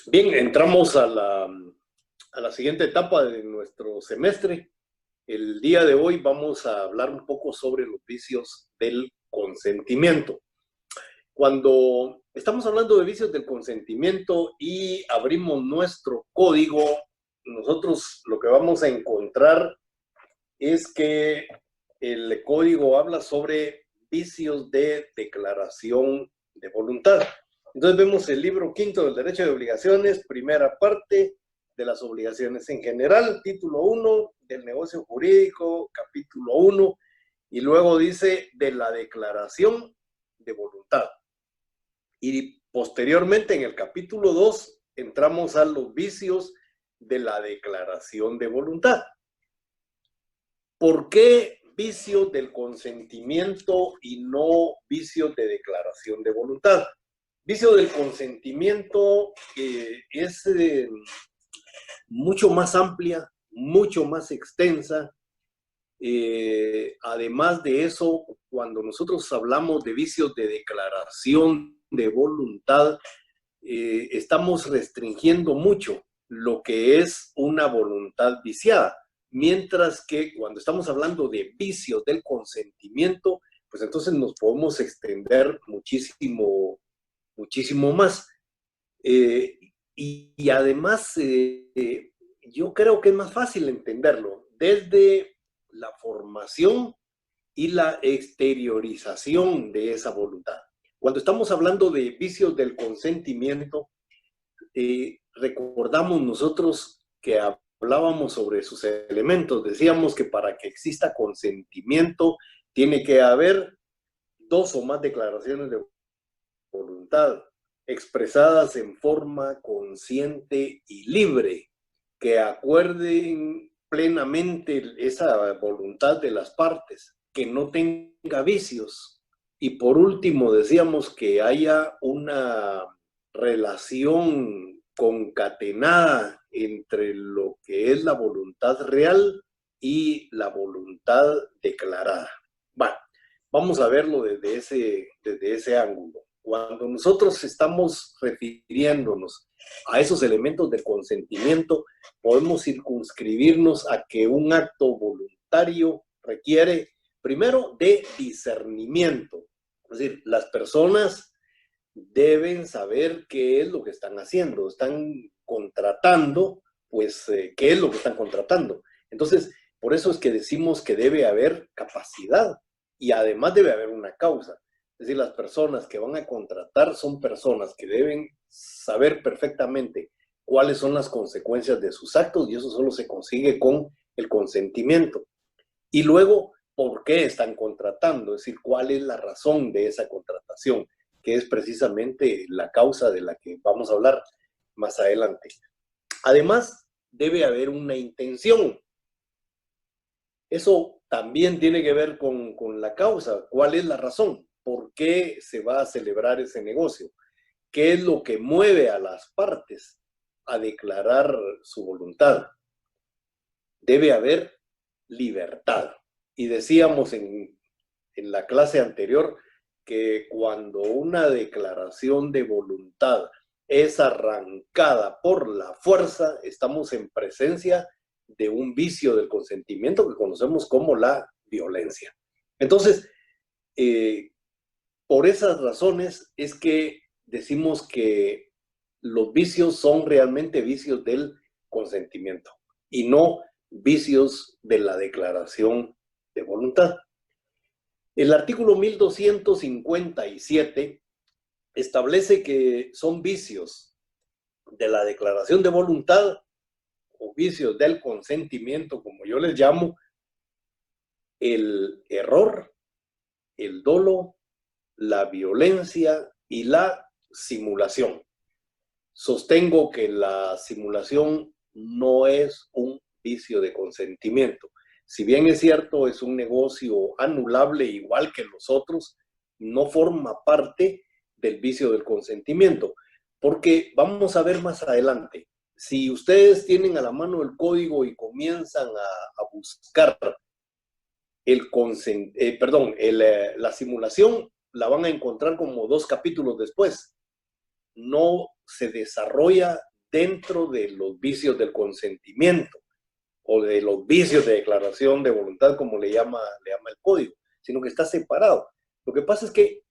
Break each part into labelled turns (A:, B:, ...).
A: Bien, entramos a la siguiente etapa de nuestro semestre. El día de hoy vamos a hablar un poco sobre los vicios del consentimiento. Cuando estamos hablando de vicios del consentimiento y abrimos nuestro código, nosotros lo que vamos a encontrar es que el código habla sobre vicios de declaración de voluntad. Entonces vemos el libro quinto del derecho de obligaciones, primera parte de las obligaciones en general, título 1 del negocio jurídico, capítulo 1, y luego dice de la declaración de voluntad. Y posteriormente en el capítulo 2 entramos a los vicios de la declaración de voluntad. ¿Por qué vicios del consentimiento y no vicios de declaración de voluntad? Vicio del consentimiento es mucho más amplia, mucho más extensa. Además de eso, cuando nosotros hablamos de vicios de declaración de voluntad, estamos restringiendo mucho lo que es una voluntad viciada. Mientras que cuando estamos hablando de vicios del consentimiento, pues entonces nos podemos extender muchísimo, muchísimo más. Y además, yo creo que es más fácil entenderlo desde la formación y la exteriorización de esa voluntad. Cuando estamos hablando de vicios del consentimiento, recordamos nosotros que hablábamos sobre sus elementos. Decíamos que para que exista consentimiento tiene que haber dos o más declaraciones de voluntad expresadas en forma consciente y libre, que acuerden plenamente esa voluntad de las partes, que no tenga vicios. Y por último, decíamos que haya una relación concatenada entre lo que es la voluntad real y la voluntad declarada. Bueno, vamos a verlo desde ese ángulo. Cuando nosotros estamos refiriéndonos a esos elementos de consentimiento, podemos circunscribirnos a que un acto voluntario requiere primero de discernimiento. Es decir, las personas deben saber qué es lo que están haciendo. Están contratando, pues, ¿qué es lo que están contratando? Entonces, por eso es que decimos que debe haber capacidad y además debe haber una causa. Es decir, las personas que van a contratar son personas que deben saber perfectamente cuáles son las consecuencias de sus actos y eso solo se consigue con el consentimiento. Y luego, ¿por qué están contratando? Es decir, ¿cuál es la razón de esa contratación? Que es precisamente la causa de la que vamos a hablar más adelante. Además, debe haber una intención. Eso también tiene que ver con la causa. ¿Cuál es la razón? ¿Por qué se va a celebrar ese negocio? ¿Qué es lo que mueve a las partes a declarar su voluntad? Debe haber libertad. Y decíamos en la clase anterior que cuando una declaración de voluntad es arrancada por la fuerza, estamos en presencia de un vicio del consentimiento que conocemos como la violencia. Entonces, por esas razones es que decimos que los vicios son realmente vicios del consentimiento y no vicios de la declaración de voluntad. El artículo 1257 establece que son vicios de la declaración de voluntad o vicios del consentimiento, como yo les llamo, el error, el dolo, la violencia y la simulación. Sostengo que la simulación no es un vicio de consentimiento. Si bien es cierto, es un negocio anulable igual que los otros, no forma parte del vicio del consentimiento. Porque vamos a ver más adelante, si ustedes tienen a la mano el código y comienzan a buscar la simulación, la van a encontrar como 2 capítulos después. No se desarrolla dentro de los vicios del consentimiento o de los vicios de declaración de voluntad, como le llama el código, sino que está separado. Lo que pasa es que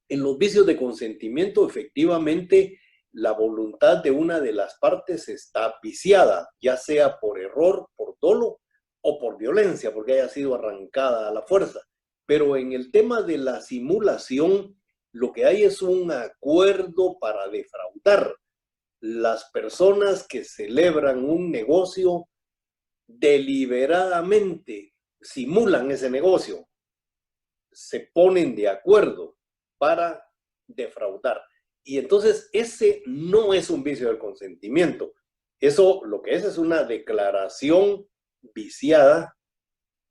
A: en los vicios de consentimiento, efectivamente, la voluntad de una de las partes está viciada, ya sea por error, por dolo o por violencia, porque haya sido arrancada a la fuerza. Pero en el tema de la simulación, lo que hay es un acuerdo para defraudar. Las personas que celebran un negocio deliberadamente simulan ese negocio, se ponen de acuerdo para defraudar. Y entonces ese no es un vicio del consentimiento. Eso lo que es una declaración viciada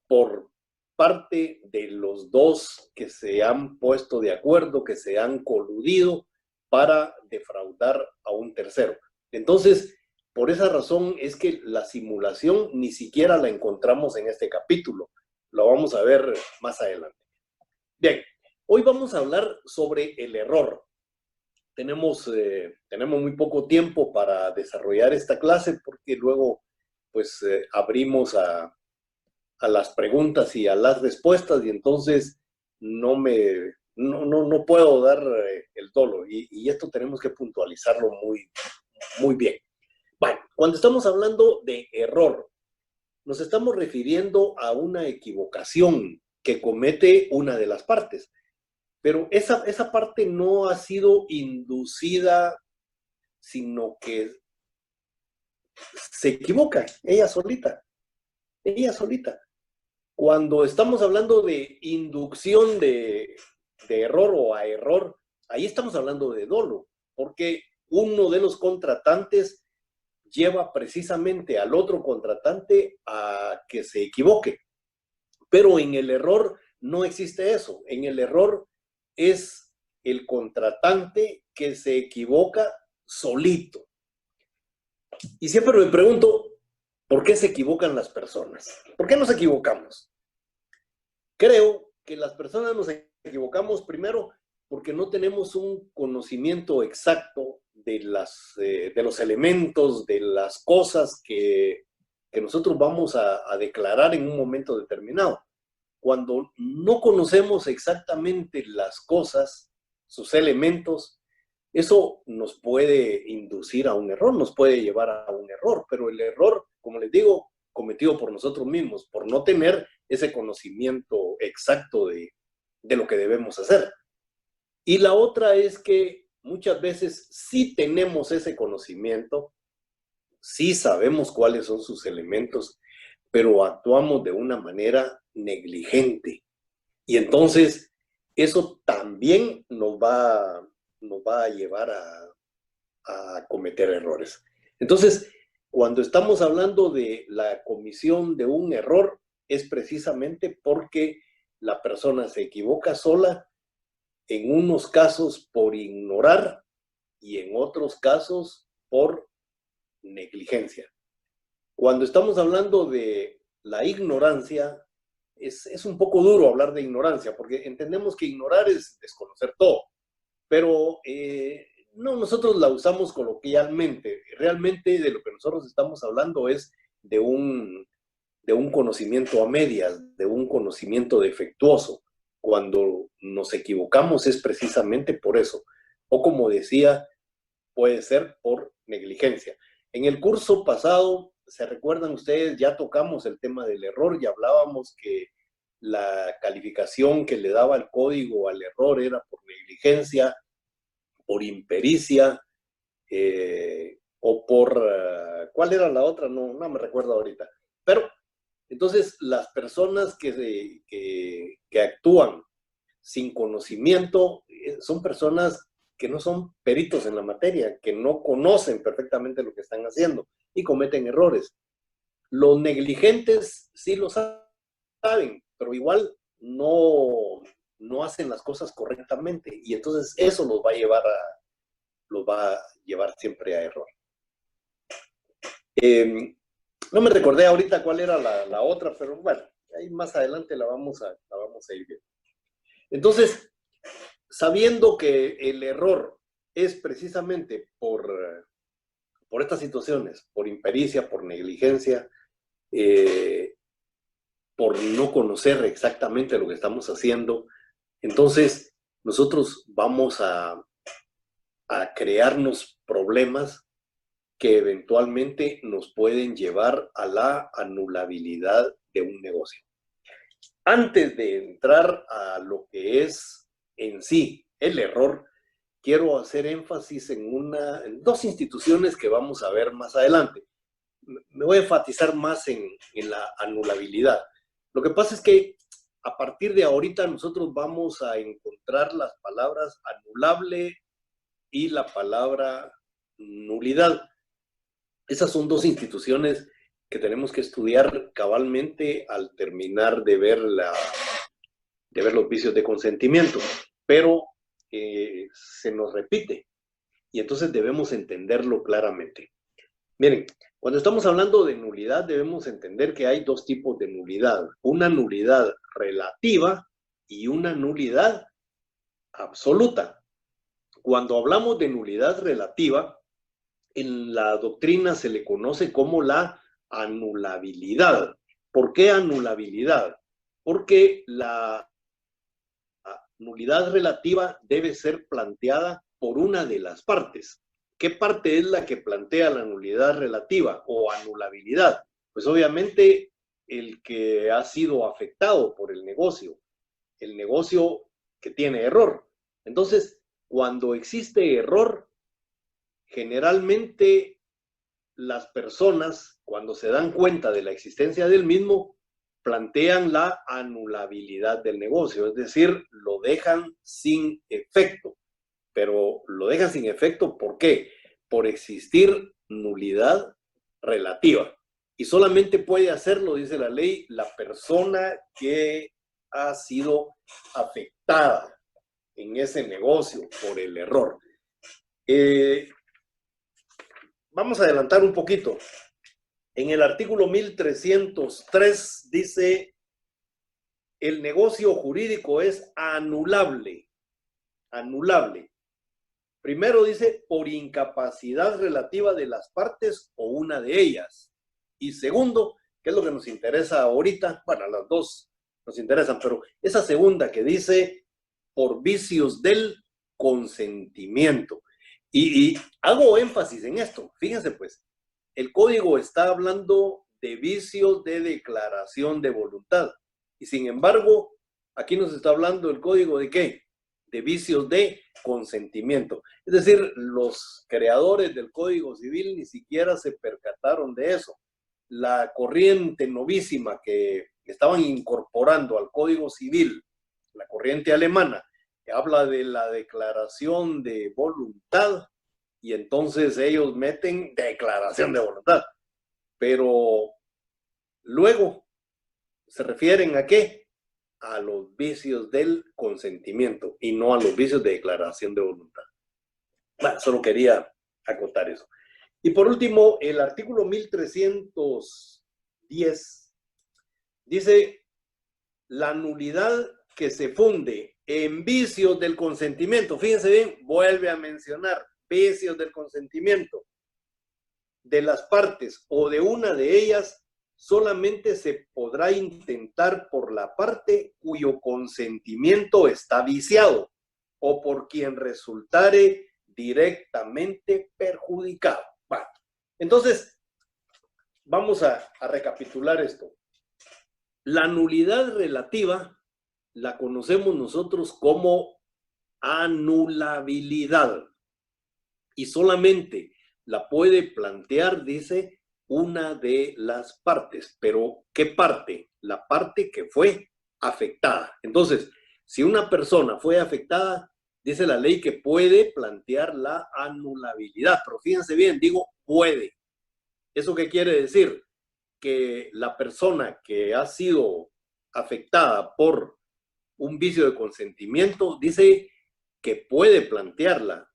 A: por parte de los dos que se han puesto de acuerdo, que se han coludido para defraudar a un tercero. Entonces, por esa razón es que la simulación ni siquiera la encontramos en este capítulo. Lo vamos a ver más adelante. Bien, hoy vamos a hablar sobre el error. Tenemos muy poco tiempo para desarrollar esta clase porque luego pues abrimos a las preguntas y a las respuestas y entonces no puedo dar el dolo y esto tenemos que puntualizarlo muy bien. Bueno, cuando estamos hablando de error, nos estamos refiriendo a una equivocación que comete una de las partes. Pero esa parte no ha sido inducida, sino que se equivoca ella solita. Ella solita. Cuando estamos hablando de inducción de error o a error, ahí estamos hablando de dolo, porque uno de los contratantes lleva precisamente al otro contratante a que se equivoque. Pero en el error no existe eso. En el error es el contratante que se equivoca solito. Y siempre me pregunto, ¿por qué se equivocan las personas? ¿Por qué nos equivocamos? Creo que las personas nos equivocamos primero porque no tenemos un conocimiento exacto de los elementos, de las cosas que nosotros vamos a declarar en un momento determinado. Cuando no conocemos exactamente las cosas, sus elementos, eso nos puede inducir a un error, nos puede llevar a un error, pero el error, como les digo, cometido por nosotros mismos, por no tener ese conocimiento exacto de lo que debemos hacer. Y la otra es que muchas veces sí tenemos ese conocimiento, sí sabemos cuáles son sus elementos, pero actuamos de una manera negligente. Y entonces eso también nos va a llevar a cometer errores. Entonces, cuando estamos hablando de la comisión de un error, es precisamente porque la persona se equivoca sola, en unos casos por ignorar y en otros casos por negligencia. Cuando estamos hablando de la ignorancia, es un poco duro hablar de ignorancia, porque entendemos que ignorar es desconocer todo, pero no, nosotros la usamos coloquialmente. Realmente de lo que nosotros estamos hablando es de un conocimiento a medias, de un conocimiento defectuoso. Cuando nos equivocamos es precisamente por eso, o como decía, puede ser por negligencia. En el curso pasado, ¿se recuerdan ustedes? Ya tocamos el tema del error y hablábamos que la calificación que le daba el código al error era por negligencia, por impericia, o por... ¿cuál era la otra? No me recuerdo ahorita. Pero, entonces, las personas que actúan sin conocimiento son personas que no son peritos en la materia, que no conocen perfectamente lo que están haciendo y cometen errores. Los negligentes sí lo saben, pero igual no hacen las cosas correctamente y entonces eso los va a llevar siempre a error. No me recordé ahorita cuál era la otra, pero bueno, ahí más adelante la vamos a ir viendo. Entonces, sabiendo que el error es precisamente por por estas situaciones, por impericia, por negligencia, por no conocer exactamente lo que estamos haciendo, entonces nosotros vamos a crearnos problemas que eventualmente nos pueden llevar a la anulabilidad de un negocio. Antes de entrar a lo que es en sí el error, quiero hacer énfasis en dos instituciones que vamos a ver más adelante. Me voy a enfatizar más en la anulabilidad. Lo que pasa es que a partir de ahorita nosotros vamos a encontrar las palabras anulable y la palabra nulidad. Esas son dos instituciones que tenemos que estudiar cabalmente al terminar de ver los vicios de consentimiento, pero se nos repite y entonces debemos entenderlo claramente. Miren, cuando estamos hablando de nulidad debemos entender que hay dos tipos de nulidad, una nulidad relativa y una nulidad absoluta. Cuando hablamos de nulidad relativa, en la doctrina se le conoce como la anulabilidad. ¿Por qué anulabilidad? Porque la nulidad relativa debe ser planteada por una de las partes. ¿Qué parte es la que plantea la nulidad relativa o anulabilidad? Pues obviamente el que ha sido afectado por el negocio que tiene error. Entonces, cuando existe error, generalmente las personas, cuando se dan cuenta de la existencia del mismo, plantean la anulabilidad del negocio, es decir, lo dejan sin efecto. Pero lo dejan sin efecto, ¿por qué? Por existir nulidad relativa. Y solamente puede hacerlo, dice la ley, la persona que ha sido afectada en ese negocio por el error. Vamos a adelantar un poquito. En el artículo 1303 dice, el negocio jurídico es anulable. Anulable. Primero dice, por incapacidad relativa de las partes o una de ellas. Y segundo, que es lo que nos interesa ahorita, bueno, las dos nos interesan, pero esa segunda que dice, por vicios del consentimiento. Y hago énfasis en esto. Fíjense pues, el código está hablando de vicios de declaración de voluntad. Y sin embargo, aquí nos está hablando el código de ¿qué? De vicios de consentimiento. Es decir, los creadores del Código Civil ni siquiera se percataron de eso. La corriente novísima que estaban incorporando al Código Civil, la corriente alemana, que habla de la declaración de voluntad, y entonces ellos meten declaración de voluntad. Pero luego se refieren ¿a qué? A los vicios del consentimiento y no a los vicios de declaración de voluntad. Bueno, solo quería acotar eso. Y por último, el artículo 1310 dice, la nulidad que se funde en vicios del consentimiento. Fíjense bien, vuelve a mencionar vicios del consentimiento de las partes o de una de ellas, solamente se podrá intentar por la parte cuyo consentimiento está viciado o por quien resultare directamente perjudicado. Bueno, entonces, vamos a recapitular esto. La nulidad relativa la conocemos nosotros como anulabilidad y solamente la puede plantear, dice, una de las partes. Pero, ¿qué parte? La parte que fue afectada. Entonces, si una persona fue afectada, dice la ley que puede plantear la anulabilidad. Pero fíjense bien, digo puede. ¿Eso qué quiere decir? Que la persona que ha sido afectada por un vicio de consentimiento dice que puede plantearla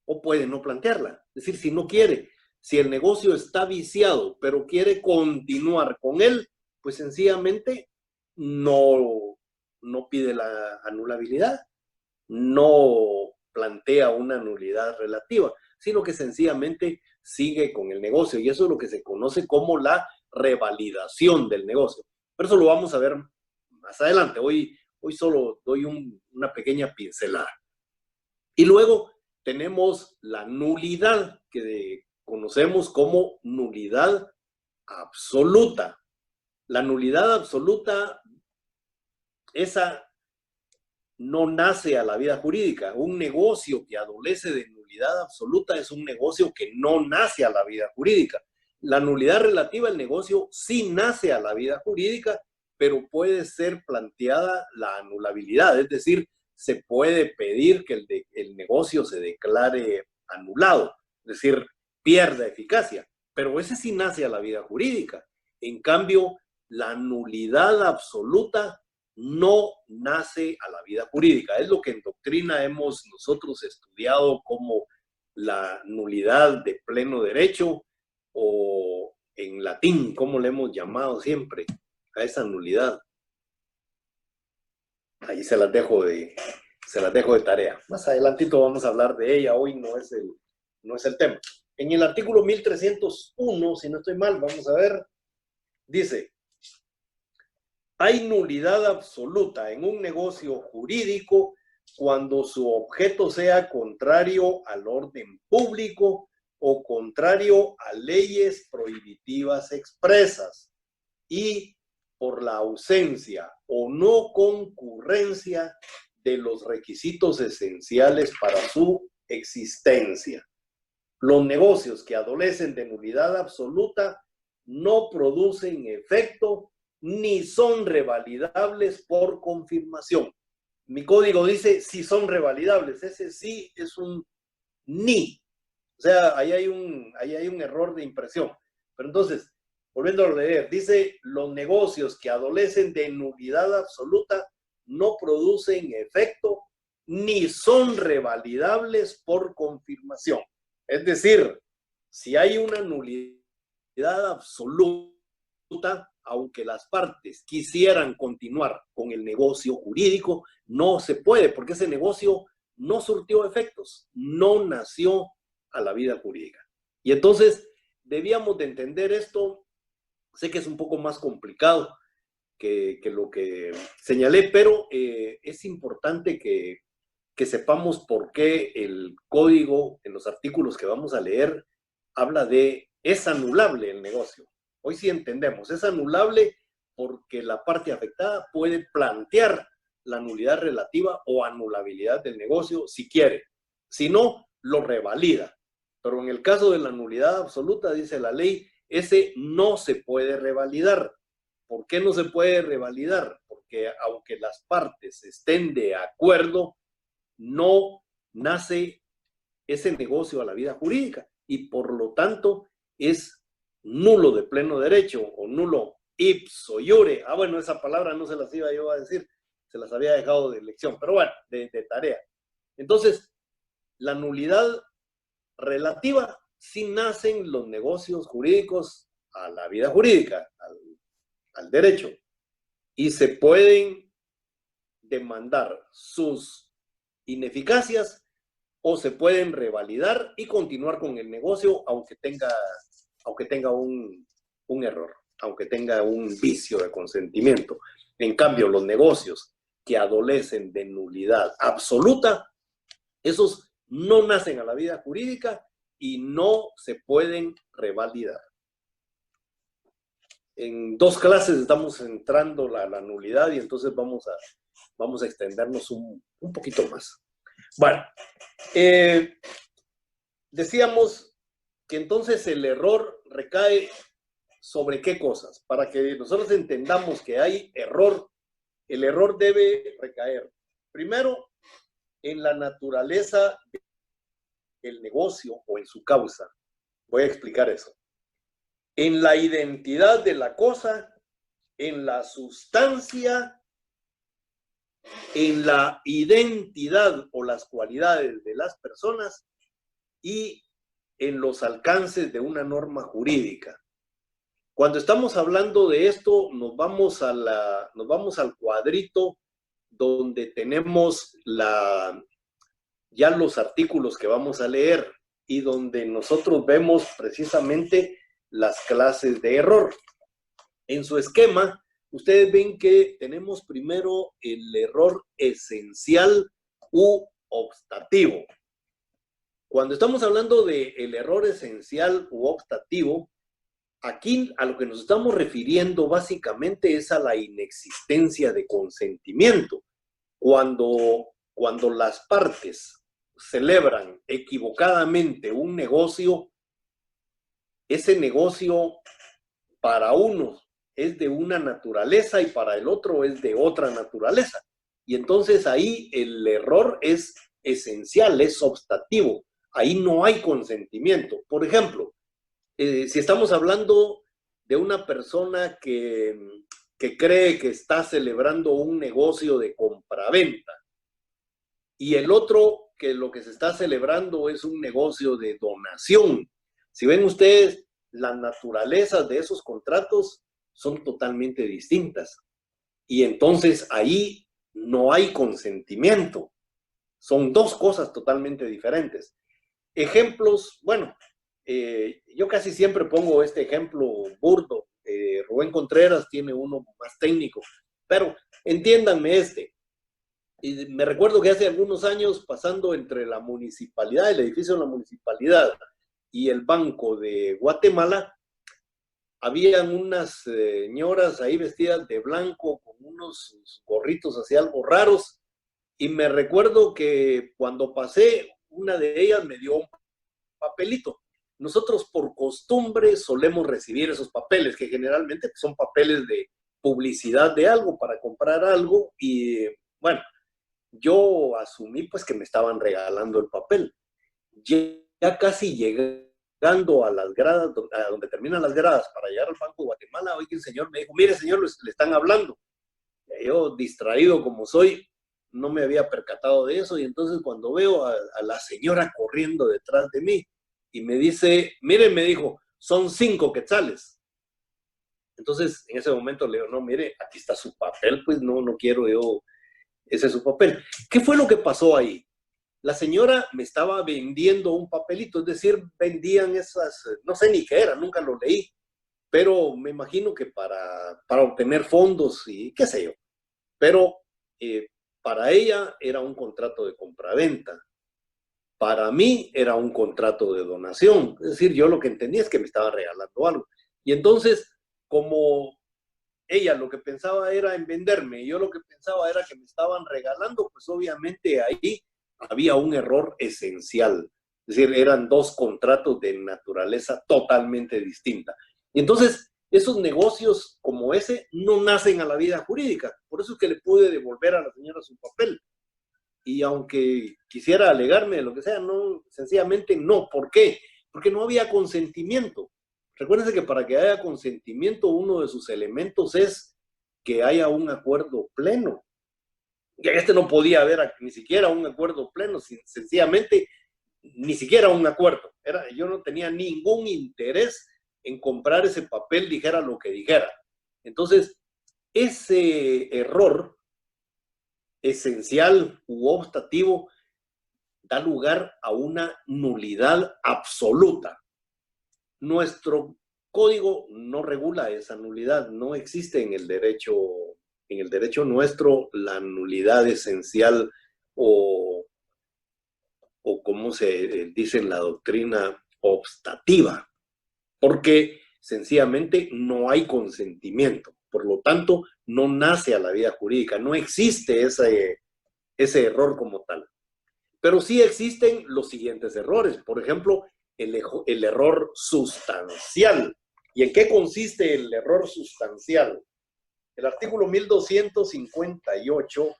A: o puede no plantearla. Es decir, si no quiere, si el negocio está viciado, pero quiere continuar con él, pues sencillamente no pide la anulabilidad, no plantea una nulidad relativa, sino que sencillamente sigue con el negocio, y eso es lo que se conoce como la revalidación del negocio. Pero eso lo vamos a ver más adelante. Hoy solo doy una pequeña pincelada. Y luego tenemos la nulidad, que conocemos como nulidad absoluta. La nulidad absoluta, esa no nace a la vida jurídica. Un negocio que adolece de nulidad absoluta es un negocio que no nace a la vida jurídica. La nulidad relativa al negocio sí nace a la vida jurídica, pero puede ser planteada la anulabilidad, es decir, se puede pedir que el negocio se declare anulado, es decir, pierda eficacia, pero ese sí nace a la vida jurídica. En cambio, la nulidad absoluta no nace a la vida jurídica. Es lo que en doctrina hemos nosotros estudiado como la nulidad de pleno derecho, o en latín, como le hemos llamado siempre a esa nulidad. Ahí se las dejo de tarea. Más adelantito vamos a hablar de ella, hoy no es el tema. En el artículo 1301, si no estoy mal, vamos a ver, dice: hay nulidad absoluta en un negocio jurídico cuando su objeto sea contrario al orden público o contrario a leyes prohibitivas expresas, y por la ausencia o no concurrencia de los requisitos esenciales para su existencia. Los negocios que adolecen de nulidad absoluta no producen efecto ni son revalidables por confirmación. Mi código dice si son revalidables, ese sí es un ni. O sea, ahí hay un error de impresión. Pero entonces, volviendo a leer, dice: los negocios que adolecen de nulidad absoluta no producen efecto ni son revalidables por confirmación. Es decir, si hay una nulidad absoluta, aunque las partes quisieran continuar con el negocio jurídico, no se puede, porque ese negocio no surtió efectos, no nació a la vida jurídica. Y entonces debíamos de entender esto. Sé que es un poco más complicado que lo que señalé, pero es importante que sepamos por qué el código, en los artículos que vamos a leer, habla de es anulable el negocio. Hoy sí entendemos, es anulable porque la parte afectada puede plantear la nulidad relativa o anulabilidad del negocio si quiere. Si no, lo revalida. Pero en el caso de la nulidad absoluta, dice la ley, ese no se puede revalidar. ¿Por qué no se puede revalidar? Porque aunque las partes estén de acuerdo, no nace ese negocio a la vida jurídica y por lo tanto es nulo de pleno derecho o nulo ipso iure. Bueno, esa palabra no se las iba yo a decir, se las había dejado de lección, pero bueno, de tarea. Entonces, la nulidad relativa sí nacen los negocios jurídicos a la vida jurídica, al derecho, y se pueden demandar sus ineficacias o se pueden revalidar y continuar con el negocio aunque tenga un error, aunque tenga un vicio de consentimiento. En cambio, los negocios que adolecen de nulidad absoluta, esos no nacen a la vida jurídica y no se pueden revalidar. En 2 clases estamos entrando la nulidad y entonces vamos a extendernos un poquito más. Bueno, decíamos que entonces el error recae sobre qué cosas. Para que nosotros entendamos que hay error, el error debe recaer primero en la naturaleza del negocio o en su causa. Voy a explicar eso. En la identidad de la cosa, en la sustancia, en la identidad o las cualidades de las personas y en los alcances de una norma jurídica. Cuando estamos hablando de esto, nos vamos al cuadrito donde tenemos ya los artículos que vamos a leer. y donde nosotros vemos precisamente las clases de error. En su esquema, ustedes ven que tenemos primero el error esencial u optativo. Cuando estamos hablando del error esencial u optativo, aquí a lo que nos estamos refiriendo básicamente es a la inexistencia de consentimiento. Cuando las partes celebran equivocadamente un negocio, ese negocio para uno es de una naturaleza y para el otro es de otra naturaleza. Y entonces ahí el error es esencial, es optativo. Ahí no hay consentimiento. Por ejemplo, si estamos hablando de una persona que cree que está celebrando un negocio de compraventa y el otro que lo que se está celebrando es un negocio de donación. Si ven ustedes, las naturalezas de esos contratos son totalmente distintas. Y entonces ahí no hay consentimiento. Son dos cosas totalmente diferentes. Ejemplos, bueno, yo casi siempre pongo este ejemplo burdo. Rubén Contreras tiene uno más técnico, pero entiéndanme este. Y me recuerdo que hace algunos años, pasando entre la municipalidad, el edificio de la municipalidad y el Banco de Guatemala, habían unas señoras ahí vestidas de blanco con unos gorritos así algo raros, y me recuerdo que cuando pasé, una de ellas me dio un papelito. Nosotros por costumbre solemos recibir esos papeles, que generalmente son papeles de publicidad de algo, para comprar algo, y bueno, yo asumí pues que me estaban regalando el papel. Ya casi llegando a las gradas, a donde terminan las gradas para llegar al Banco de Guatemala, hoy el señor me dijo, mire señor, le están hablando. Yo, distraído como soy, no me había percatado de eso, y entonces cuando veo a la señora corriendo detrás de mí y me dice, mire, me dijo, son 5 quetzales. Entonces en ese momento le digo, no, mire, aquí está su papel, pues no quiero yo, ese es su papel. ¿Qué fue lo que pasó ahí? La señora me estaba vendiendo un papelito, es decir, vendían esas, no sé ni qué era, nunca lo leí, pero me imagino que para obtener fondos y qué sé yo. Pero para ella era un contrato de compraventa. Para mí era un contrato de donación. Es decir, yo lo que entendía es que me estaba regalando algo. Y entonces, como ella lo que pensaba era en venderme y yo lo que pensaba era que me estaban regalando, pues obviamente ahí había un error esencial. Es decir, eran dos contratos de naturaleza totalmente distinta. Y entonces, esos negocios como ese no nacen a la vida jurídica. Por eso es que le pude devolver a la señora su papel. Y aunque quisiera alegarme de lo que sea, no, sencillamente no. ¿Por qué? Porque no había consentimiento. Recuérdense que para que haya consentimiento, uno de sus elementos es que haya un acuerdo pleno. Y este no podía haber ni siquiera un acuerdo pleno, sencillamente ni siquiera un acuerdo. Yo no tenía ningún interés en comprar ese papel, dijera lo que dijera. Entonces, ese error esencial u optativo da lugar a una nulidad absoluta. Nuestro código no regula esa nulidad, no existe en el derecho nuestro la nulidad esencial o como se dice en la doctrina, optativa, porque sencillamente no hay consentimiento, por lo tanto no nace a la vida jurídica, no existe ese error como tal. Pero sí existen los siguientes errores, por ejemplo, el error sustancial. ¿Y en qué consiste el error sustancial? El artículo 1258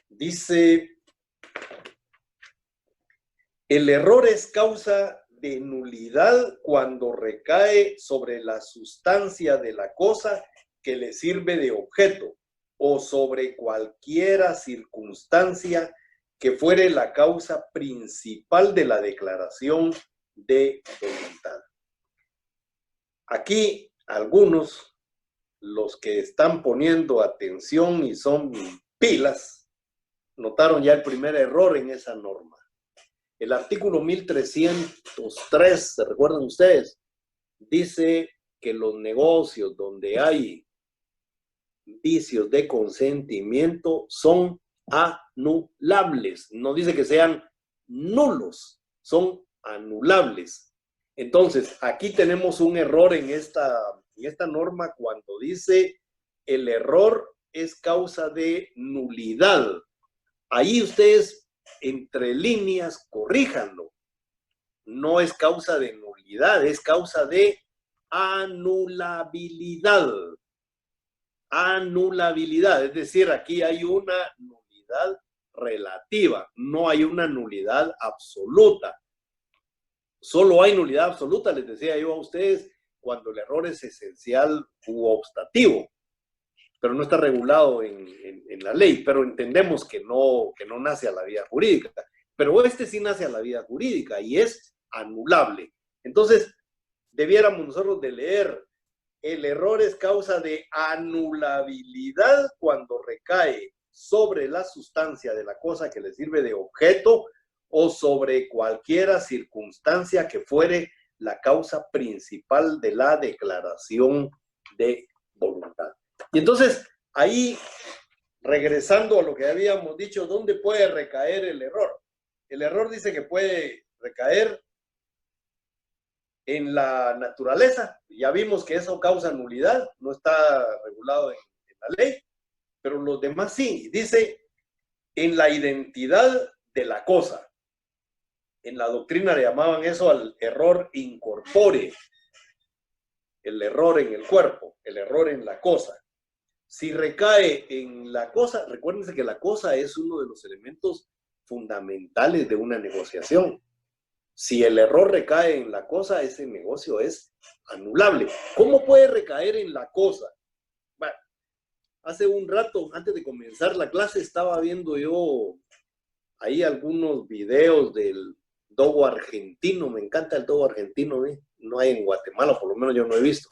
A: dice, el error es causa de nulidad cuando recae sobre la sustancia de la cosa que le sirve de objeto o sobre cualquiera circunstancia que fuere la causa principal de la declaración de voluntad. Aquí algunos, los que están poniendo atención y son pilas, notaron ya el primer error en esa norma. El artículo 1303, ¿se recuerdan ustedes? Dice que los negocios donde hay vicios de consentimiento son anulables. No dice que sean nulos, son anulables. Entonces, aquí tenemos un error en esta norma cuando dice el error es causa de nulidad. Ahí ustedes, entre líneas, corríjanlo. No es causa de nulidad, es causa de anulabilidad. Anulabilidad, es decir, aquí hay una nulidad relativa, no hay una nulidad absoluta. Solo hay nulidad absoluta, les decía yo a ustedes, cuando el error es esencial u optativo, pero no está regulado en la ley, pero entendemos que no nace a la vía jurídica. Pero este sí nace a la vía jurídica y es anulable. Entonces, debiéramos nosotros de leer: el error es causa de anulabilidad cuando recae sobre la sustancia de la cosa que le sirve de objeto o sobre cualquiera circunstancia que fuere la causa principal de la declaración de voluntad. Y entonces, ahí, regresando a lo que habíamos dicho, ¿dónde puede recaer el error? El error dice que puede recaer en la naturaleza. Ya vimos que eso causa nulidad, no está regulado en la ley, pero los demás sí. Dice en la identidad de la cosa. En la doctrina le llamaban eso al error incorpore, el error en el cuerpo, el error en la cosa. Si recae en la cosa, recuérdense que la cosa es uno de los elementos fundamentales de una negociación. Si el error recae en la cosa, ese negocio es anulable. ¿Cómo puede recaer en la cosa? Bueno, hace un rato, antes de comenzar la clase, estaba viendo yo ahí algunos videos del dogo argentino. Me encanta el dogo argentino, ¿eh? No hay en Guatemala, por lo menos yo no he visto.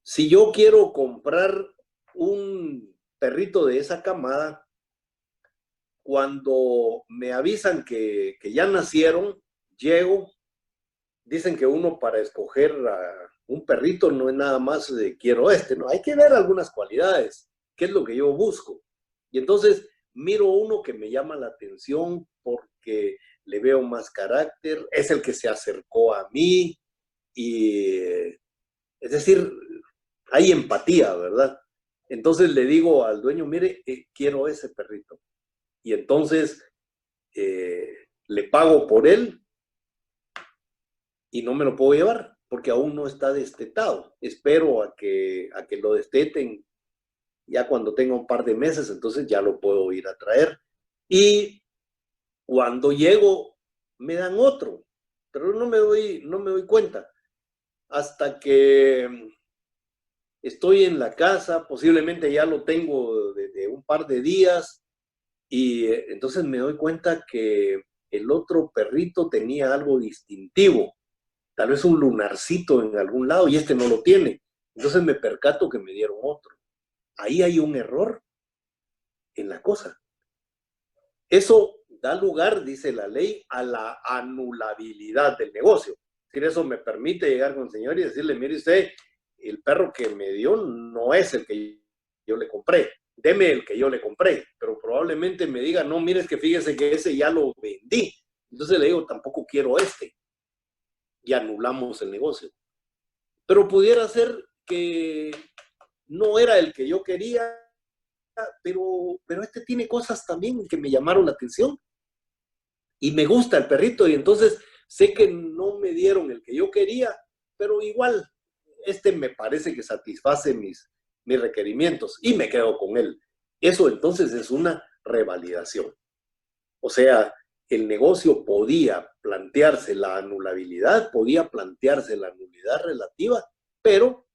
A: Si yo quiero comprar un perrito de esa camada, cuando me avisan que ya nacieron, llego, dicen que uno para escoger a un perrito no es nada más de quiero no, hay que ver algunas cualidades, qué es lo que yo busco. Y entonces miro uno que me llama la atención porque le veo más carácter, es el que se acercó a mí, y es decir, hay empatía, ¿verdad? Entonces le digo al dueño, mire, quiero ese perrito. Y entonces le pago por él y no me lo puedo llevar porque aún no está destetado. Espero a que lo desteten ya cuando tenga un par de meses, entonces ya lo puedo ir a traer. Y cuando llego me dan otro, pero no me doy cuenta hasta que estoy en la casa, posiblemente ya lo tengo desde un par de días. Y entonces me doy cuenta que el otro perrito tenía algo distintivo, tal vez un lunarcito en algún lado, y este no lo tiene. Entonces me percato que me dieron otro. Ahí hay un error en la cosa. Eso da lugar, dice la ley, a la anulabilidad del negocio. Es decir, eso me permite llegar con el señor y decirle, mire usted, el perro que me dio no es el que yo le compré. Deme el que yo le compré, pero probablemente me diga, no, mire, es que fíjese que ese ya lo vendí. Entonces le digo, tampoco quiero este. Y anulamos el negocio. Pero pudiera ser que no era el que yo quería, pero este tiene cosas también que me llamaron la atención. Y me gusta el perrito, y entonces sé que no me dieron el que yo quería, pero igual, este me parece que satisface mis requerimientos y me quedo con él. Eso entonces es una revalidación. O sea, el negocio podía plantearse la anulabilidad, podía plantearse la nulidad relativa, pero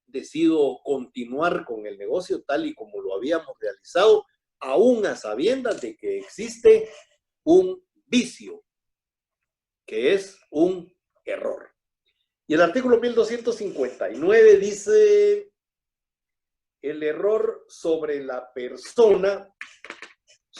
A: decido continuar con el negocio tal y como lo habíamos realizado, aún a sabiendas de que existe un vicio, que es un error. Y el artículo 1259 dice: el error sobre la persona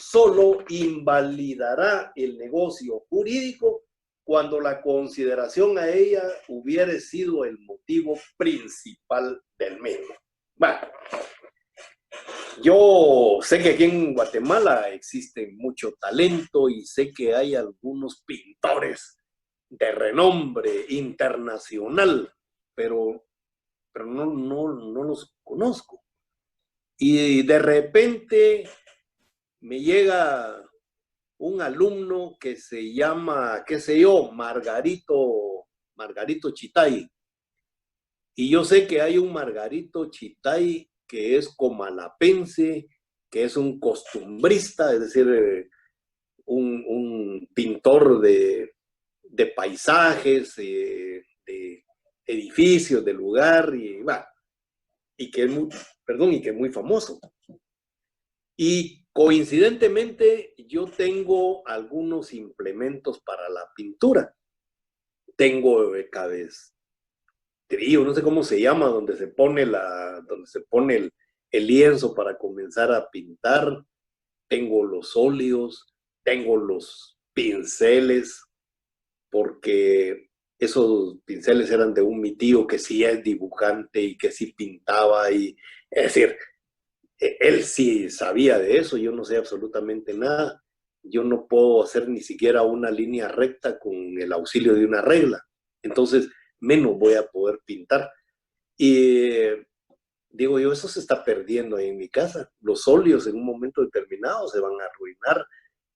A: solo invalidará el negocio jurídico cuando la consideración a ella hubiera sido el motivo principal del mismo. Bueno, yo sé que aquí en Guatemala existe mucho talento y sé que hay algunos pintores de renombre internacional, pero no los conozco. Y de repente me llega un alumno que se llama, qué sé yo, Margarito Chitay. Y yo sé que hay un Margarito Chitay que es comalapense, que es un costumbrista, es decir, un pintor de paisajes, de edificios, de lugar, y que es muy, perdón, y que es muy famoso. Y coincidentemente yo tengo algunos implementos para la pintura. Tengo cabestrillo, no sé cómo se llama, donde se pone el lienzo para comenzar a pintar. Tengo los óleos, tengo los pinceles, porque esos pinceles eran de mi tío que sí es dibujante y que sí pintaba, y es decir, él sí sabía de eso, yo no sé absolutamente nada. Yo no puedo hacer ni siquiera una línea recta con el auxilio de una regla. Entonces, menos voy a poder pintar. Y digo yo, eso se está perdiendo ahí en mi casa. Los óleos en un momento determinado se van a arruinar.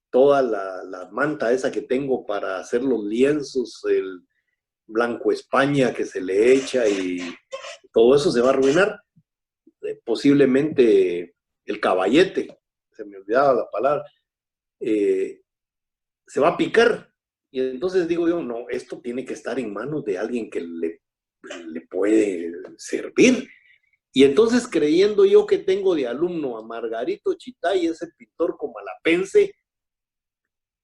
A: Toda la manta esa que tengo para hacer los lienzos, el blanco España que se le echa, y todo eso se va a arruinar. Posiblemente el caballete, se me olvidaba la palabra, se va a picar. Y entonces digo yo, no, esto tiene que estar en manos de alguien que le puede servir. Y entonces, creyendo yo que tengo de alumno a Margarito Chitay, ese pintor comalapense,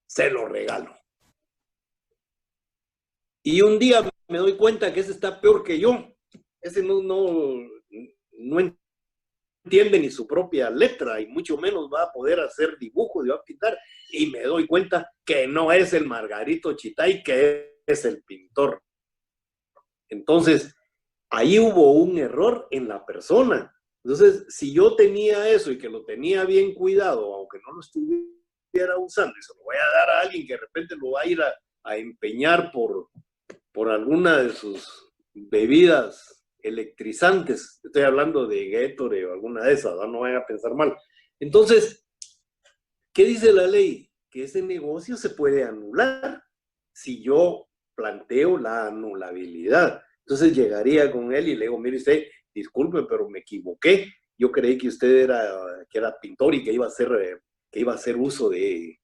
A: se lo regalo. Y un día me doy cuenta que ese está peor que yo. Ese no entiende ni su propia letra, y mucho menos va a poder hacer dibujos y va a pintar. Y me doy cuenta que no es el Margarito Chitay, que es el pintor. Entonces, ahí hubo un error en la persona. Entonces, si yo tenía eso y que lo tenía bien cuidado, aunque no lo estuviera usando, y se lo voy a dar a alguien que de repente lo va a ir a empeñar por alguna de sus bebidas electrizantes, estoy hablando de Gatorade o alguna de esas, no vayan a pensar mal. Entonces, ¿qué dice la ley? Que ese negocio se puede anular si yo planteo la anulabilidad. Entonces llegaría con él y le digo, mire usted, disculpe, pero me equivoqué. Yo creí que usted era pintor y que iba a hacer uso de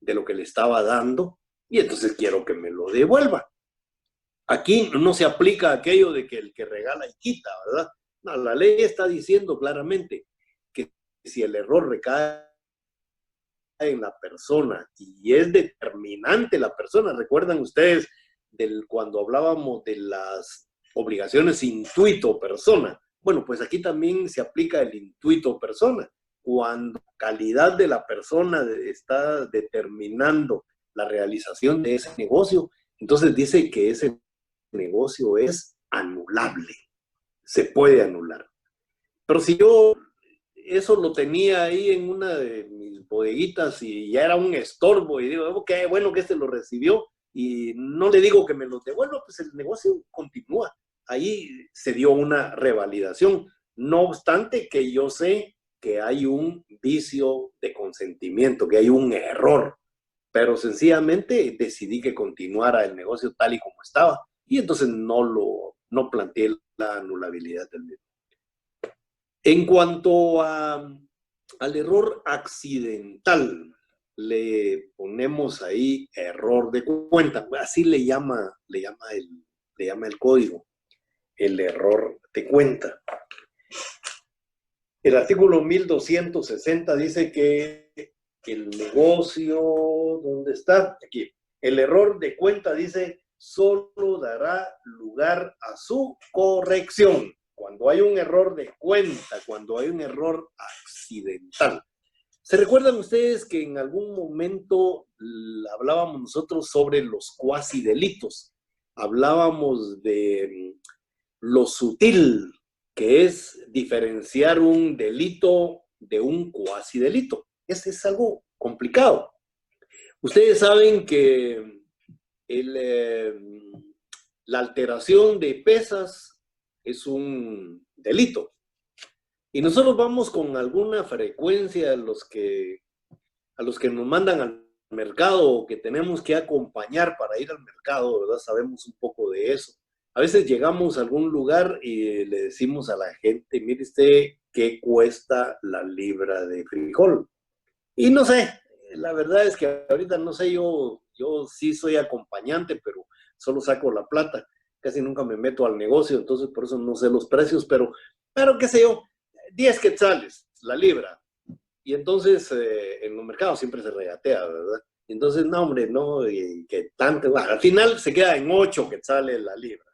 A: lo que le estaba dando, y entonces quiero que me lo devuelva. Aquí no se aplica aquello de que el que regala y quita, ¿verdad? No, la ley está diciendo claramente que si el error recae en la persona y es determinante la persona, ¿recuerdan ustedes cuando hablábamos de las obligaciones intuito persona? Bueno, pues aquí también se aplica el intuito persona. Cuando la calidad de la persona está determinando la realización de ese negocio, entonces dice que ese negocio es anulable, se puede anular. Pero si yo eso lo tenía ahí en una de mis bodeguitas y ya era un estorbo, y digo, qué bueno que lo recibió, y no le digo que me lo devuelva, pues el negocio continúa. Ahí se dio una revalidación, no obstante que yo sé que hay un vicio de consentimiento, que hay un error, pero sencillamente decidí que continuara el negocio tal y como estaba, y entonces no planteé la anulabilidad del mismo. En cuanto al error accidental, le ponemos ahí error de cuenta, así le llama el código, el error de cuenta. El artículo 1260 dice que el negocio, ¿dónde está? Aquí. El error de cuenta dice, solo dará lugar a su corrección. Cuando hay un error de cuenta, cuando hay un error accidental. ¿Se recuerdan ustedes que en algún momento hablábamos nosotros sobre los cuasi delitos? Hablábamos de lo sutil que es diferenciar un delito de un cuasi delito. Es algo complicado. Ustedes saben que la alteración de pesas es un delito. Y nosotros vamos con alguna frecuencia a los que nos mandan al mercado o que tenemos que acompañar para ir al mercado, ¿verdad? Sabemos un poco de eso. A veces llegamos a algún lugar y le decimos a la gente, mire usted, ¿qué cuesta la libra de frijol? Y no sé, la verdad es que ahorita no sé, yo sí soy acompañante, pero solo saco la plata. Casi nunca me meto al negocio, entonces por eso no sé los precios, pero qué sé yo, 10 quetzales la libra. Y entonces en los mercados siempre se regatea, ¿verdad? Y entonces, no, hombre, no, que tanto, bueno, al final se queda en 8 quetzales la libra.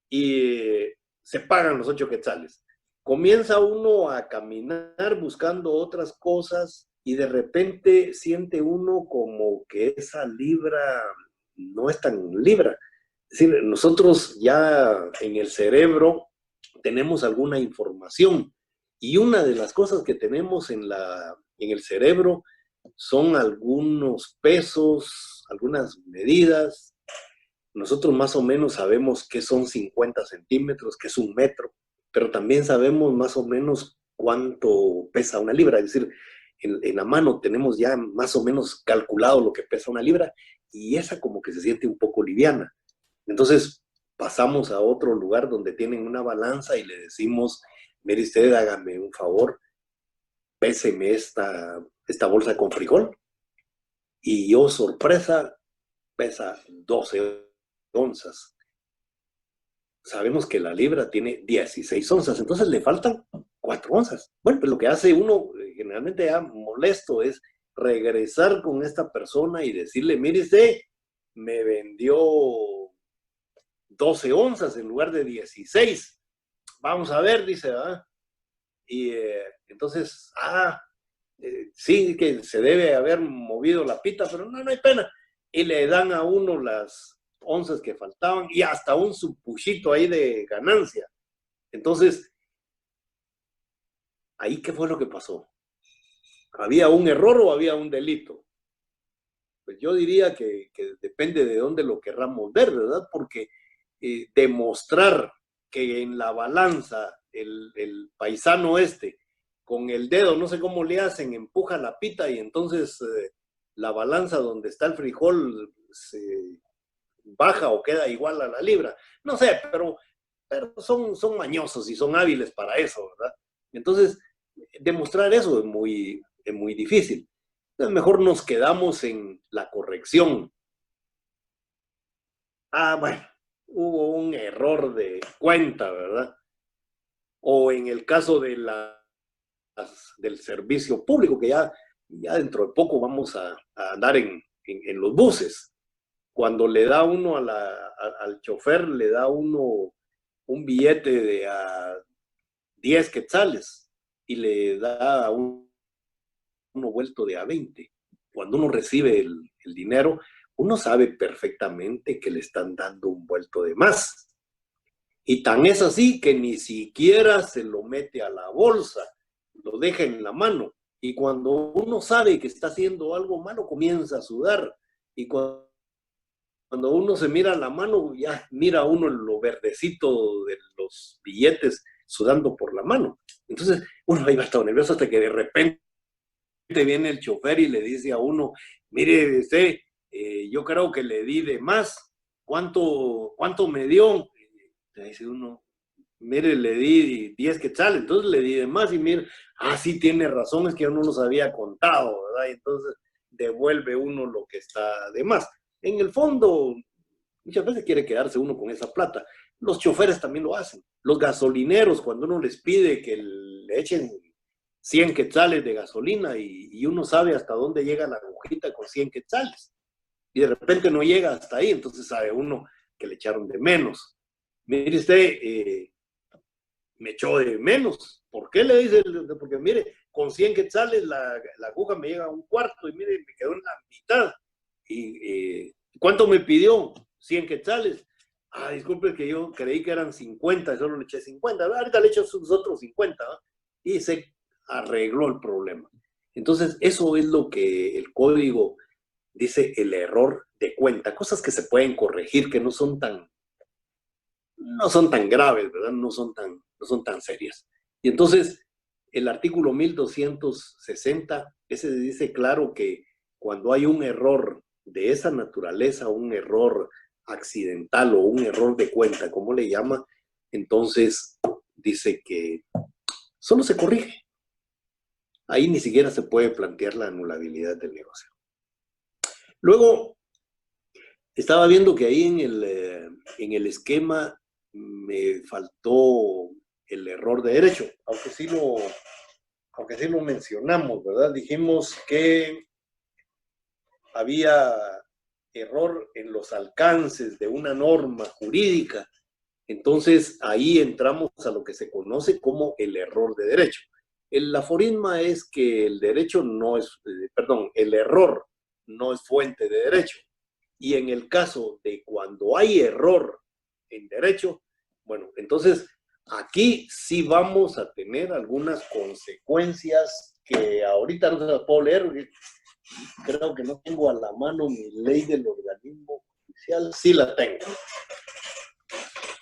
A: Y se pagan los 8 quetzales. Comienza uno a caminar buscando otras cosas y de repente siente uno como que esa libra no es tan libra. Es decir, nosotros ya en el cerebro tenemos alguna información y una de las cosas que tenemos en el cerebro son algunos pesos, algunas medidas. Nosotros más o menos sabemos qué son 50 centímetros, qué es un metro, pero también sabemos más o menos cuánto pesa una libra. Es decir, en la mano tenemos ya más o menos calculado lo que pesa una libra y esa como que se siente un poco liviana. Entonces pasamos a otro lugar donde tienen una balanza y le decimos, mire usted, hágame un favor, péseme esta bolsa con frijol. Y yo, sorpresa, pesa 12 onzas. Sabemos que la libra tiene 16 onzas, entonces le faltan 4 onzas. Bueno, pues lo que hace uno generalmente ya molesto es regresar con esta persona y decirle, mire usted, me vendió 12 onzas en lugar de 16. Vamos a ver, dice, ¿verdad? Y entonces, sí, que se debe haber movido la pita, pero no hay pena. Y le dan a uno las onzas que faltaban y hasta un supuchito ahí de ganancia. Entonces, ¿ahí qué fue lo que pasó? ¿Había un error o había un delito? Pues yo diría que depende de dónde lo querramos ver, ¿verdad? Porque demostrar que en la balanza el paisano con el dedo, no sé cómo le hacen, empuja la pita y entonces la balanza donde está el frijol se baja o queda igual a la libra. No sé, pero son mañosos y son hábiles para eso, ¿verdad? Entonces, demostrar eso es muy difícil. Entonces, mejor nos quedamos en la corrección. Bueno, hubo un error de cuenta, ¿verdad? O en el caso del servicio público, que ya dentro de poco vamos a andar en los buses. Cuando le da uno al chofer, le da uno un billete de 10 quetzales y le da a uno vuelto de a 20. Cuando uno recibe el dinero, uno sabe perfectamente que le están dando un vuelto de más. Y tan es así que ni siquiera se lo mete a la bolsa, lo deja en la mano. Y cuando uno sabe que está haciendo algo malo, comienza a sudar. Y cuando uno se mira la mano, ya mira uno lo verdecito de los billetes sudando por la mano. Entonces, uno ahí va todo nervioso hasta que de repente viene el chofer y le dice a uno, mire usted, yo creo que le di de más. ¿Cuánto me dio? Le dice uno, mire, le di 10 quetzales, entonces le di de más y mire, sí tiene razón, es que yo no los había contado, ¿verdad? Y entonces devuelve uno lo que está de más. En el fondo, muchas veces quiere quedarse uno con esa plata. Los choferes también lo hacen. Los gasolineros, cuando uno les pide que le echen 100 quetzales de gasolina y uno sabe hasta dónde llega la agujita con 100 quetzales. Y de repente no llega hasta ahí, entonces sabe uno que le echaron de menos. Mire usted, me echó de menos. ¿Por qué le dice? Porque mire, con 100 quetzales la aguja me llega a un cuarto y mire, me quedó en la mitad. ¿Y cuánto me pidió? 100 quetzales. Ah, disculpe que yo creí que eran 50, solo le eché 50. Ahorita le echo sus otros 50, ¿no? Y se arregló el problema. Entonces, eso es lo que el código dice, el error de cuenta. Cosas que se pueden corregir, que no son tan graves, ¿verdad? No son tan serias. Y entonces, el artículo 1260, ese dice claro que cuando hay un error de esa naturaleza, un error accidental o un error de cuenta, como le llama, entonces dice que solo se corrige. Ahí ni siquiera se puede plantear la anulabilidad del negocio. Luego, estaba viendo que ahí en el esquema me faltó el error de derecho, aunque sí lo mencionamos, ¿verdad? Dijimos que había error en los alcances de una norma jurídica. Entonces, ahí entramos a lo que se conoce como el error de derecho. El aforisma es que el error no es fuente de derecho. Y en el caso de cuando hay error en derecho, bueno, entonces aquí sí vamos a tener algunas consecuencias que ahorita no se las puedo leer, porque creo que no tengo a la mano mi ley del organismo judicial. Sí la tengo.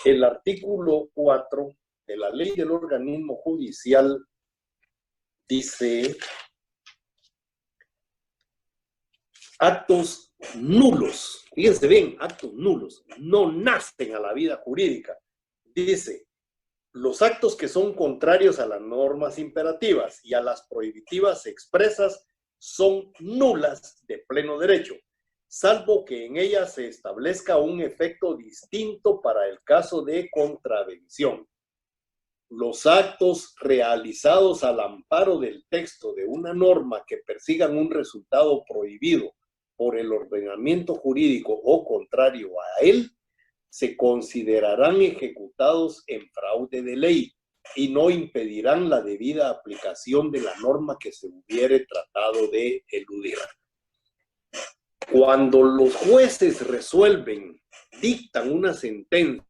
A: El artículo 4 de la ley del organismo judicial dice: actos nulos, fíjense bien, actos nulos, no nacen a la vida jurídica. Dice, los actos que son contrarios a las normas imperativas y a las prohibitivas expresas son nulas de pleno derecho, salvo que en ellas se establezca un efecto distinto para el caso de contravención. Los actos realizados al amparo del texto de una norma que persigan un resultado prohibido por el ordenamiento jurídico o contrario a él, se considerarán ejecutados en fraude de ley y no impedirán la debida aplicación de la norma que se hubiere tratado de eludir. Cuando los jueces resuelven, dictan una sentencia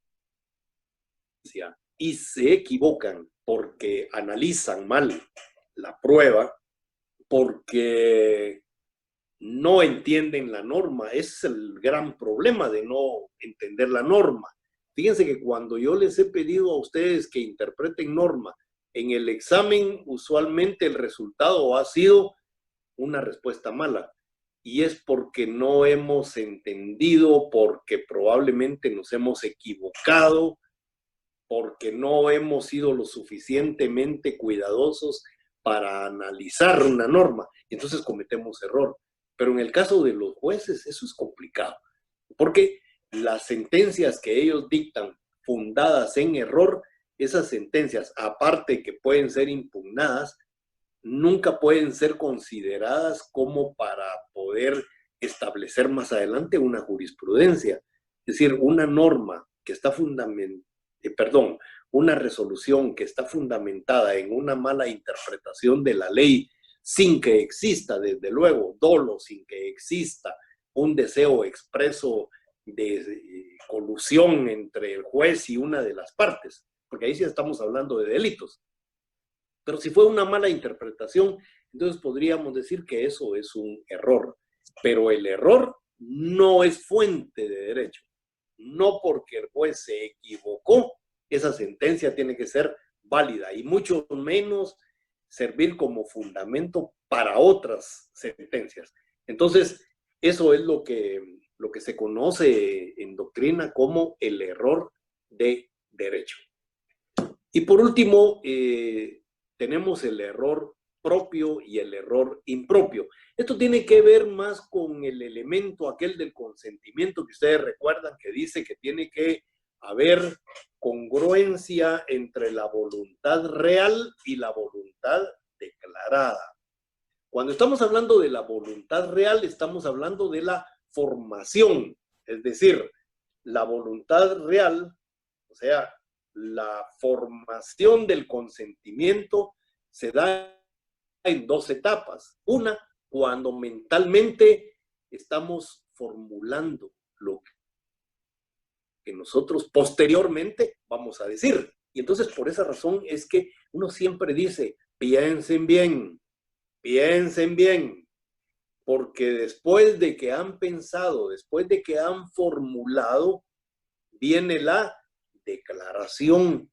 A: y se equivocan porque analizan mal la prueba, porque no entienden la norma. Ese es el gran problema de no entender la norma. Fíjense que cuando yo les he pedido a ustedes que interpreten norma, en el examen usualmente el resultado ha sido una respuesta mala. Y es porque no hemos entendido, porque probablemente nos hemos equivocado, porque no hemos sido lo suficientemente cuidadosos para analizar una norma. Entonces cometemos error. Pero en el caso de los jueces eso es complicado, porque las sentencias que ellos dictan fundadas en error, esas sentencias, aparte que pueden ser impugnadas, nunca pueden ser consideradas como para poder establecer más adelante una jurisprudencia. Es decir, una norma que está una resolución que está fundamentada en una mala interpretación de la ley, sin que exista, desde luego, dolo, sin que exista un deseo expreso de colusión entre el juez y una de las partes, porque ahí sí estamos hablando de delitos. Pero si fue una mala interpretación, entonces podríamos decir que eso es un error. Pero el error no es fuente de derecho. No porque el juez se equivocó, esa sentencia tiene que ser válida y mucho menos servir como fundamento para otras sentencias. Entonces, eso es lo que se conoce en doctrina como el error de derecho. Y por último, tenemos el error propio y el error impropio. Esto tiene que ver más con el elemento aquel del consentimiento que ustedes recuerdan, que dice que tiene que haber congruencia entre la voluntad real y la voluntad declarada. Cuando estamos hablando de la voluntad real, estamos hablando de la formación, es decir, la voluntad real, o sea, la formación del consentimiento se da en dos etapas. Una, cuando mentalmente estamos formulando lo que nosotros posteriormente vamos a decir. Y entonces por esa razón es que uno siempre dice, piensen bien, porque después de que han pensado, después de que han formulado, viene la declaración.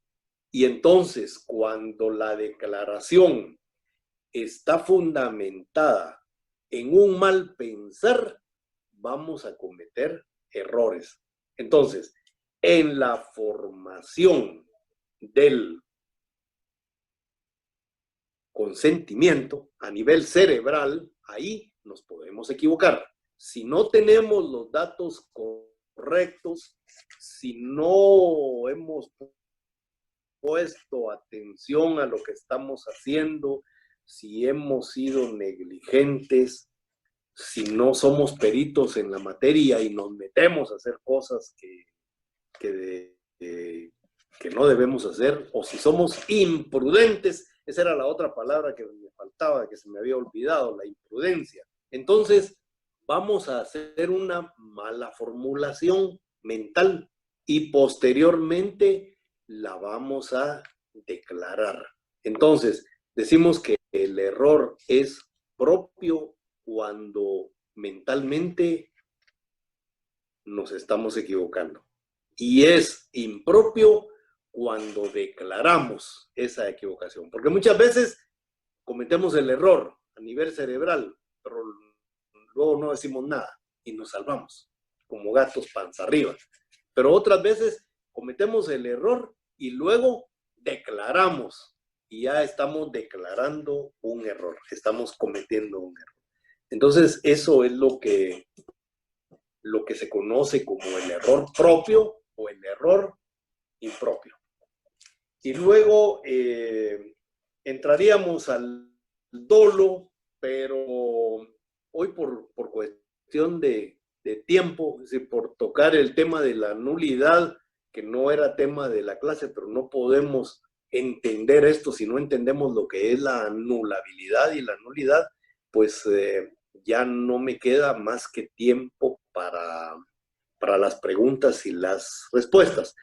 A: Y entonces, cuando la declaración está fundamentada en un mal pensar, vamos a cometer errores. Entonces, en la formación del consentimiento a nivel cerebral, ahí nos podemos equivocar. Si no tenemos los datos correctos, si no hemos puesto atención a lo que estamos haciendo, si hemos sido negligentes, si no somos peritos en la materia y nos metemos a hacer cosas que no debemos hacer, o si somos imprudentes, esa era la otra palabra que me faltaba, que se me había olvidado, la imprudencia. Entonces, vamos a hacer una mala formulación mental y posteriormente la vamos a declarar. Entonces, decimos que el error es propio cuando mentalmente nos estamos equivocando. Y es impropio cuando declaramos esa equivocación. Porque muchas veces cometemos el error a nivel cerebral, pero luego no decimos nada y nos salvamos, como gatos panza arriba. Pero otras veces cometemos el error y luego declaramos. Y ya estamos declarando un error, estamos cometiendo un error. Entonces, eso es lo que se conoce como el error propio o el error impropio. Y luego entraríamos al dolo, pero hoy por cuestión de tiempo, es decir, por tocar el tema de la nulidad, que no era tema de la clase, pero no podemos entender esto si no entendemos lo que es la anulabilidad y la nulidad, pues ya no me queda más que tiempo para las preguntas y las respuestas.